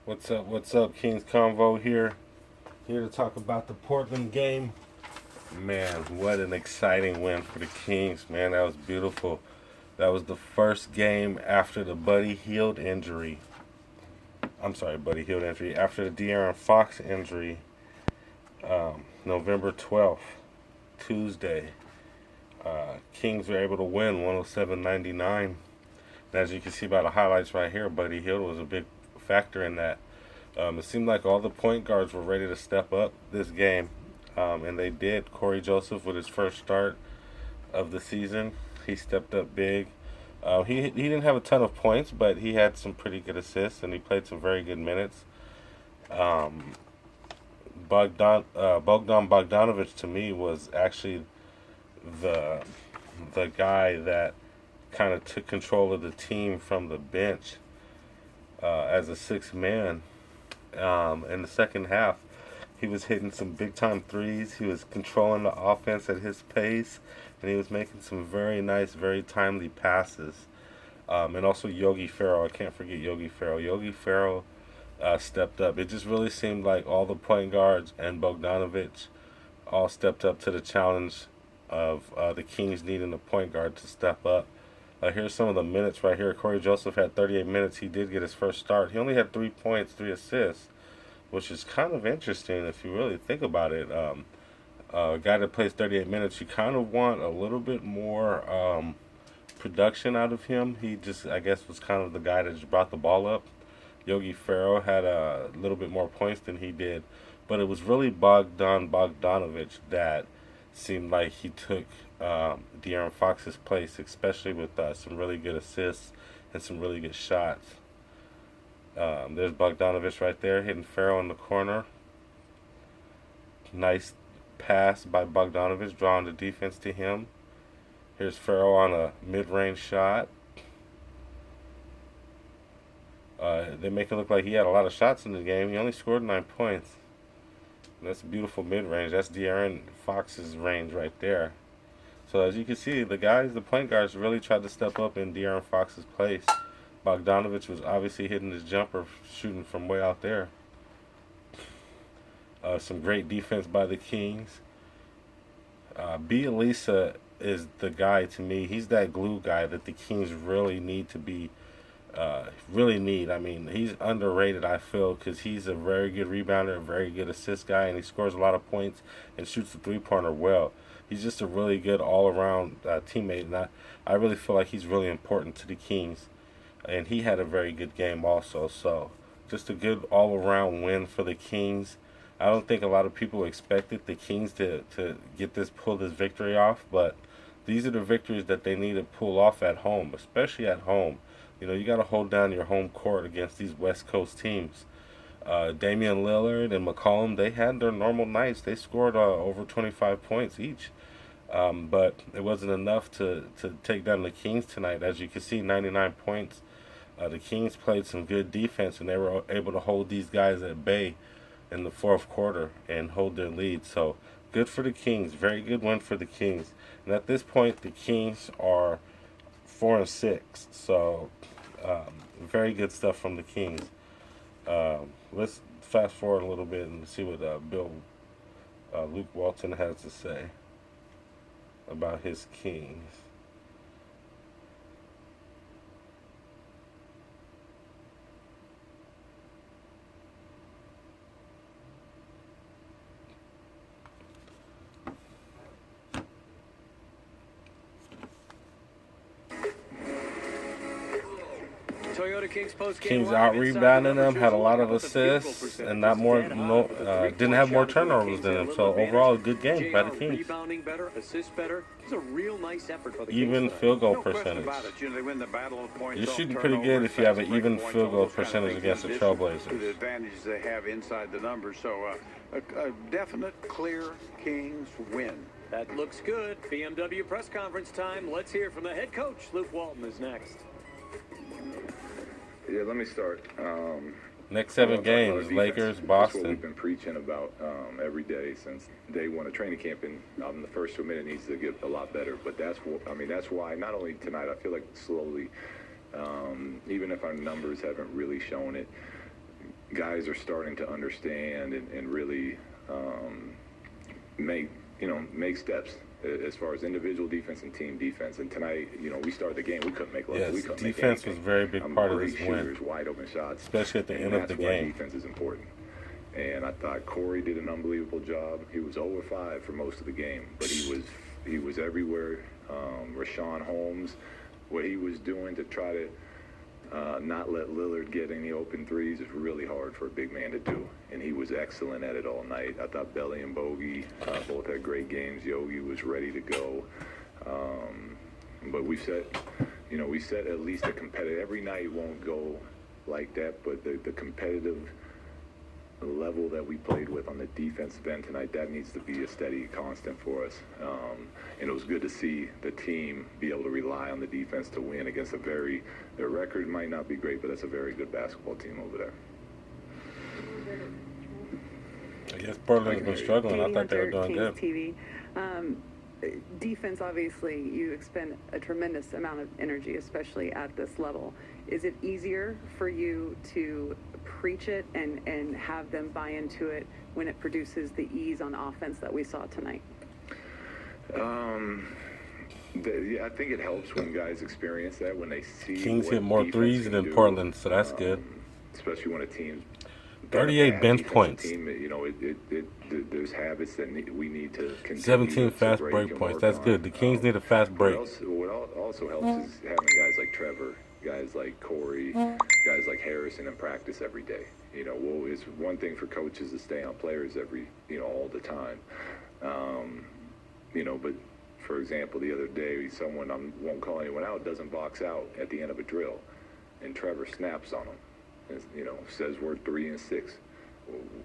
What's up, Kings Convo here. Here to talk about the Portland game. Man, what an exciting win for the Kings, man. That was beautiful. That was the first game after the Buddy Hield injury. I'm sorry, Buddy Hield injury. After the De'Aaron Fox injury, November 12th, Tuesday. Kings were able to win 107-99. As you can see by the highlights right here, Buddy Hield was a big factor in that. It seemed like all the point guards were ready to step up this game, and they did. Corey Joseph, with his first start of the season, he stepped up big. He didn't have a ton of points, but he had some pretty good assists, and he played some very good minutes. Bogdan Bogdanovic, to me, was actually the guy that kind of took control of the team from the bench as a sixth man. In the second half, he was hitting some big time threes. He was controlling the offense at his pace, and he was making some very nice, very timely passes. And also Yogi Ferrell. I can't forget Yogi Ferrell. Yogi Ferrell stepped up. It just really seemed like all the point guards and Bogdanovic all stepped up to the challenge of the Kings needing a point guard to step up. Here's some of the minutes right here. Corey Joseph had 38 minutes. He did get his first start. He only had 3 points, 3 assists, which is kind of interesting if you really think about it. A guy that plays 38 minutes, you kind of want a little bit more production out of him. He just, I guess, was kind of the guy that just brought the ball up. Yogi Ferrell had a little bit more points than he did, but it was really Bogdanovic that seemed like he took De'Aaron Fox's place, especially with some really good assists and some really good shots. There's Bogdanovic right there hitting Ferrell in the corner. Nice pass by Bogdanovic, drawing the defense to him. Here's Ferrell on a mid-range shot. They make it look like he had a lot of shots in the game. He only scored 9 points. That's a beautiful mid-range. That's De'Aaron Fox's range right there. So as you can see, the point guards really tried to step up in De'Aaron Fox's place. Bogdanovic was obviously hitting his jumper, shooting from way out there. Some great defense by the Kings. Bielisa is the guy to me. He's that glue guy that the Kings really need to be I mean, he's underrated, I feel, because he's a very good rebounder, a very good assist guy, and he scores a lot of points and shoots the three-pointer well. He's just a really good all-around teammate, and I really feel like he's really important to the Kings. And he had a very good game also, so just a good all-around win for the Kings. I don't think a lot of people expected the Kings to pull this victory off, but these are the victories that they need to pull off at home, especially at home. You know, you got to hold down your home court against these West Coast teams. Damian Lillard and McCollum, they had their normal nights. They scored over 25 points each. But it wasn't enough to take down the Kings tonight. As you can see, 99 points. The Kings played some good defense, and they were able to hold these guys at bay in the fourth quarter and hold their lead. So good for the Kings. Very good win for the Kings. And at this point, the Kings are 4-6. So very good stuff from the Kings. Let's fast forward a little bit and see what Luke Walton has to say about his Kings. Kings out rebounding them, had a lot of assists, and didn't have more turnovers than them. So overall, a good game by the Kings. Even field goal percentage. You're shooting pretty good if you have an even field goal percentage against the Trailblazers. The advantages they have inside the numbers. So a definite, clear Kings win. That looks good. BMW press conference time. Let's hear from the head coach. Luke Walton is next. Yeah, let me start. Next 7 games, Lakers, Boston. That's what we've been preaching about every day since day one of training camp. And the first 2 minutes needs to get a lot better. But that's why not only tonight, I feel like slowly, even if our numbers haven't really shown it, guys are starting to understand and really make steps as far as individual defense and team defense. And tonight, we started the game. We couldn't make love. Yes, We couldn't defense make was a very big part of this great win, shooters, wide open shots, especially at the end of the that's why game. defense is important. And I thought Corey did an unbelievable job. He was 0 for 5 for most of the game, but he was everywhere. Rashawn Holmes, what he was doing to try to not let Lillard get any open threes is really hard for a big man to do, and he was excellent at it all night. I thought Belly and Bogey both had great games. Yogi was ready to go, but we set at least a competitive. Every night won't go like that, but the competitive level that we played with on the defensive end tonight, that needs to be a steady constant for us. And it was good to see the team be able to rely on the defense to win against their record might not be great, but that's a very good basketball team over there. I guess Portland's been struggling. I Katie thought they were Hunter, doing Kings good. TV. Defense, obviously, you expend a tremendous amount of energy, especially at this level. Is it easier for you to preach it and have them buy into it when it produces the ease on offense that we saw tonight? Yeah, I think it helps when guys experience that, when they see Kings what hit more defense threes can than do, Portland, so that's good. Especially when a team's 38 bench defensive points. Team, there's habits that we need to continue. 17 to fast break break and points. work That's on. good. The Kings need a fast break. What also helps is having guys like Trevor, guys like Corey, guys like Harrison in practice every day. It's one thing for coaches to stay on players all the time. But for example, the other day, someone, I won't call anyone out, doesn't box out at the end of a drill, and Trevor snaps on him. Says we're 3 and 6.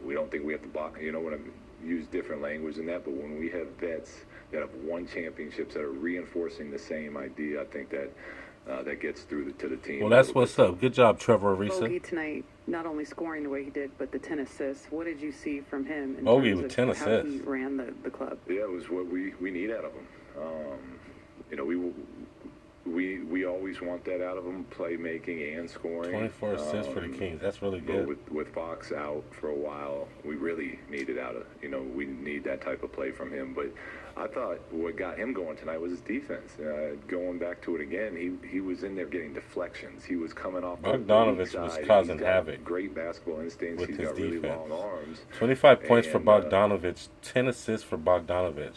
We don't think we have to box. When I use different language than that, but when we have vets that have won championships that are reinforcing the same idea, I think that that gets through to the team. Well, that's what's up. Good job, Trevor Bogey Ariza. tonight, not only scoring the way he did, but the 10 assists. What did you see from him in Bogey terms with of 10 how assists. he ran the club? Yeah, it was what we need out of him. We always want that out of him, playmaking and scoring. 24 assists for the Kings. That's really But good. with Fox out for a while, we really needed we need that type of play from him. But I thought what got him going tonight was his defense. Going back to it again, he was in there getting deflections. He was coming off the Bogdanovich weak was side. causing He's got havoc great basketball instincts. with He's his got really defense. long arms. 25 points for And, Bogdanovich, 10 assists for Bogdanovich.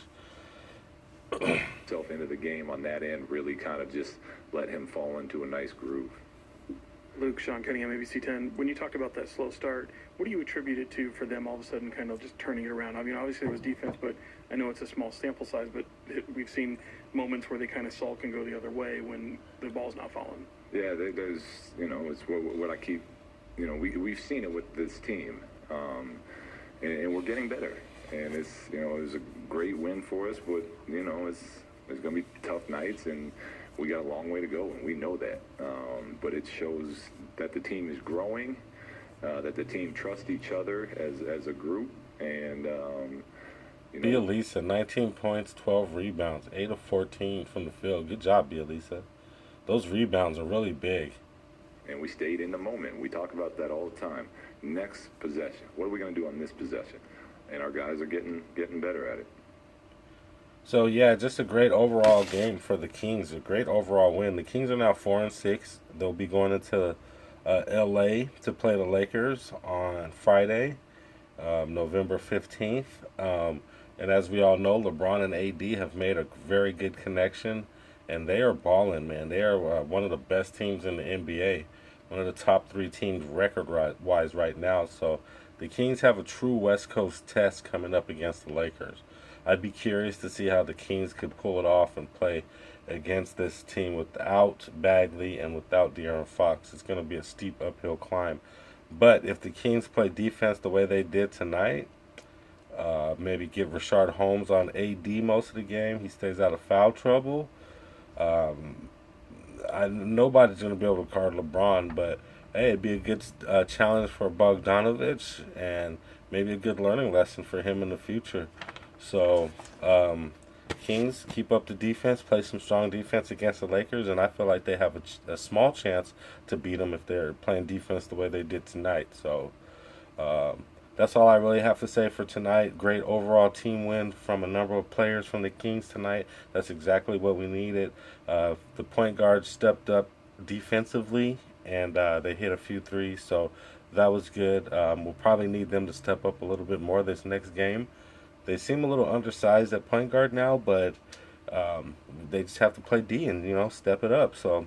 Himself into the game on that end really kind of just let him fall into a nice groove. Luke, Sean Cunningham, ABC 10. When you talk about that slow start, what do you attribute it to for them all of a sudden kind of just turning it around? I mean, obviously it was defense, but I know it's a small sample size, but we've seen moments where they kind of sulk and go the other way when the ball's not falling. Yeah, there's, it's what I keep, we've seen it with this team, and we're getting better. And it's, it was a great win for us, but, it's going to be tough nights, and we got a long way to go, and we know that. But it shows that the team is growing, that the team trusts each other as a group, and, Bielisa, 19 points, 12 rebounds, 8 of 14 from the field. Good job, Bielisa. Those rebounds are really big. And we stayed in the moment. We talk about that all the time. Next possession. What are we going to do on this possession? And our guys are getting better at it. So yeah, just a great overall game for the Kings. A great overall win. The Kings are now 4 and 6. They'll be going into L.A. to play the Lakers on Friday, November 15th. And as we all know, LeBron and AD have made a very good connection, and they are balling, man. They are one of the best teams in the NBA, one of the top 3 teams record-wise right now. So the Kings have a true West Coast test coming up against the Lakers. I'd be curious to see how the Kings could pull it off and play against this team without Bagley and without De'Aaron Fox. It's going to be a steep uphill climb. But if the Kings play defense the way they did tonight, maybe give Rashard Holmes on AD most of the game, he stays out of foul trouble. Nobody's going to be able to guard LeBron, but hey, it'd be a good challenge for Bogdanovich and maybe a good learning lesson for him in the future. So, Kings, keep up the defense, play some strong defense against the Lakers, and I feel like they have a small chance to beat them if they're playing defense the way they did tonight. So, That's all I really have to say for tonight. Great overall team win from a number of players from the Kings tonight. That's exactly what we needed. The point guard stepped up defensively, and they hit a few threes, so that was good. We'll probably need them to step up a little bit more this next game. They seem a little undersized at point guard now, but they just have to play D and, step it up. So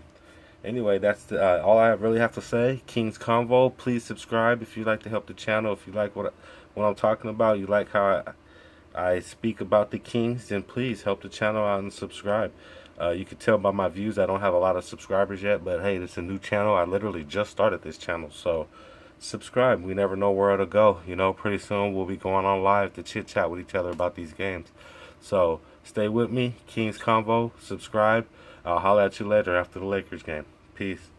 anyway, that's all I really have to say. Kings Convo. Please subscribe if you'd like to help the channel. If you like what I'm talking about, you like how I speak about the Kings, then please help the channel out and subscribe. You can tell by my views I don't have a lot of subscribers yet, but hey, this is a new channel. I literally just started this channel, so subscribe. We never know where it'll go. Pretty soon we'll be going on live to chit chat with each other about these games. So stay with me, Kings Convo. Subscribe. I'll holler at you later after the Lakers game. Peace.